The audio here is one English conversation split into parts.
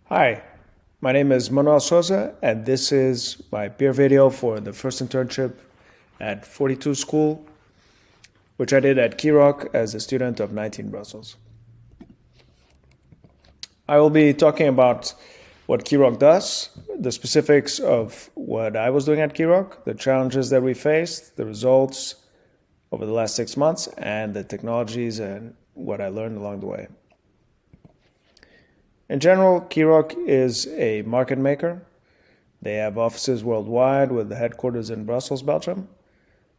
Hi, my name is Manuel Souza, and this is my peer video for the first internship at 42 School, which I did at Keyrock as a student of 19 Brussels. I will be talking about what Keyrock does, the specifics of what I was doing at Keyrock, the challenges that we faced, the results over the last 6 months, and the technologies and what I learned along the way. In general, Keyrock is a market maker. They have offices worldwide with the headquarters in Brussels, Belgium.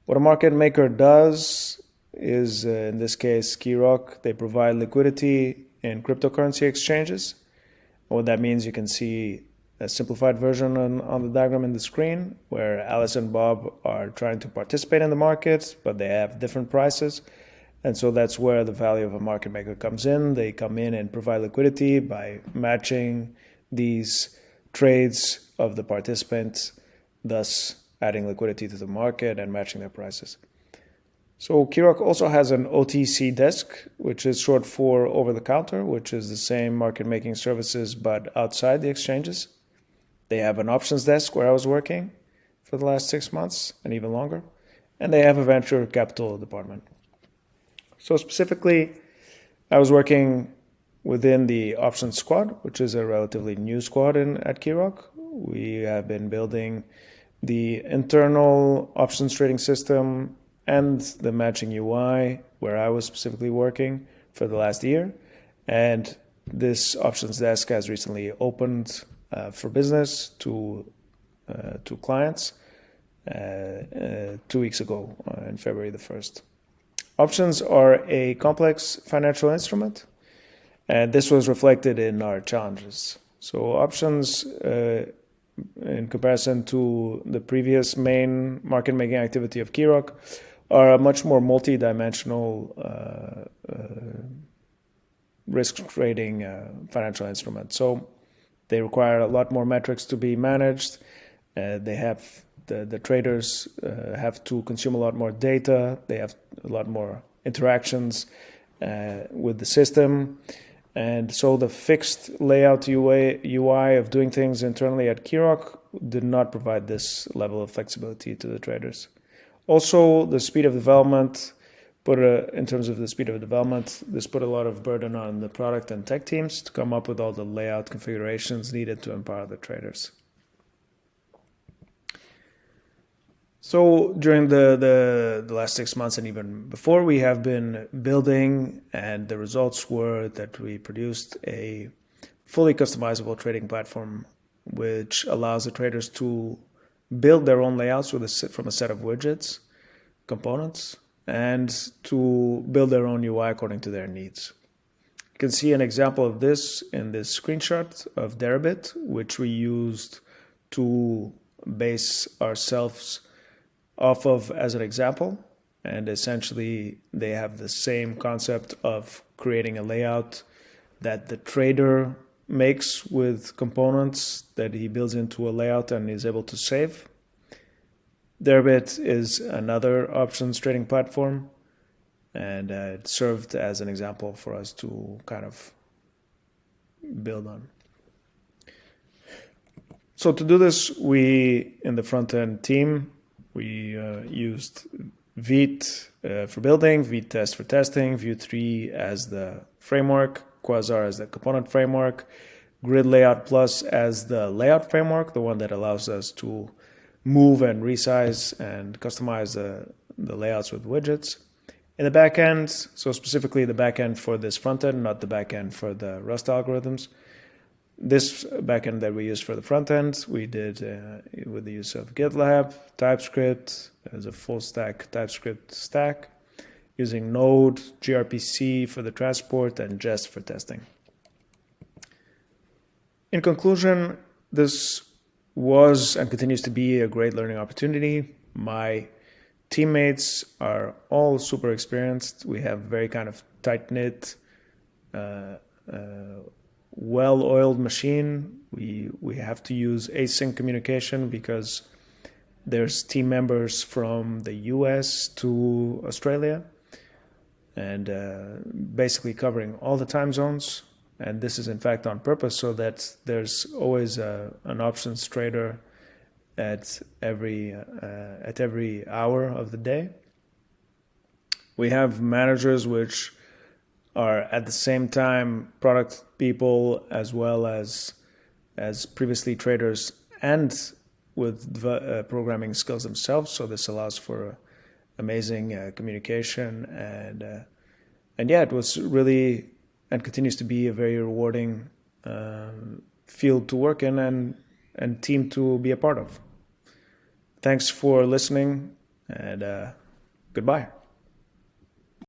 What a market maker does is, in this case, Keyrock, they provide liquidity in cryptocurrency exchanges. And what that means, you can see a simplified version on the diagram in the screen, where Alice and Bob are trying to participate in the markets, but they have different prices. And so that's where the value of a market maker comes in. They come in and provide liquidity by matching these trades of the participants, thus adding liquidity to the market and matching their prices. So Keyrock also has an OTC desk, which is short for over-the-counter, which is the same market-making services but outside the exchanges. They have an options desk where I was working for the last 6 months and even longer. And they have a venture capital department. So specifically, I was working within the options squad, which is a relatively new squad at Keyrock. We have been building the internal options trading system and the matching UI, where I was specifically working for the last year. And this options desk has recently opened for business to clients 2 weeks ago, in February the 1st. Options are a complex financial instrument, and this was reflected in our challenges. So options, in comparison to the previous main market-making activity of Keyrock, are a much more multi-dimensional risk trading financial instrument. So they require a lot more metrics to be managed. The traders have to consume a lot more data. They have a lot more interactions with the system. And so the fixed layout UI of doing things internally at Keyrock did not provide this level of flexibility to the traders. Also, the speed of development, in terms of the speed of development, this put a lot of burden on the product and tech teams to come up with all the layout configurations needed to empower the traders. So during the last 6 months and even before, we have been building, and the results were that we produced a fully customizable trading platform, which allows the traders to build their own layouts from a set of widgets, components, and to build their own UI according to their needs. You can see an example of this in this screenshot of Deribit, which we used to base ourselves off of as an example. And essentially, they have the same concept of creating a layout that the trader makes with components that he builds into a layout and is able to save. Deribit is another options trading platform, and it served as an example for us to kind of build on. So to do this, in the front-end team, we used Vite for building, Vitest for testing, Vue 3 as the framework, Quasar as the component framework, Grid Layout Plus as the layout framework, the one that allows us to move and resize and customize the layouts with widgets. In the backend, so specifically the backend for this frontend, not the backend for the Rust algorithms. This backend that we used for the front end, we did with the use of GitLab, TypeScript as a full stack TypeScript stack, using Node, gRPC for the transport, and Jest for testing. In conclusion, this was and continues to be a great learning opportunity. My teammates are all super experienced. We have very kind of tight-knit, well-oiled machine. We have to use async communication because there's team members from the US to Australia, and basically covering all the time zones. And this is in fact on purpose so that there's always an options trader at every hour of the day. We have managers which are at the same time product people as well as previously traders and with programming skills themselves. So this allows for amazing communication and yeah, it was really and continues to be a very rewarding field to work in and team to be a part of. Thanks for listening and goodbye.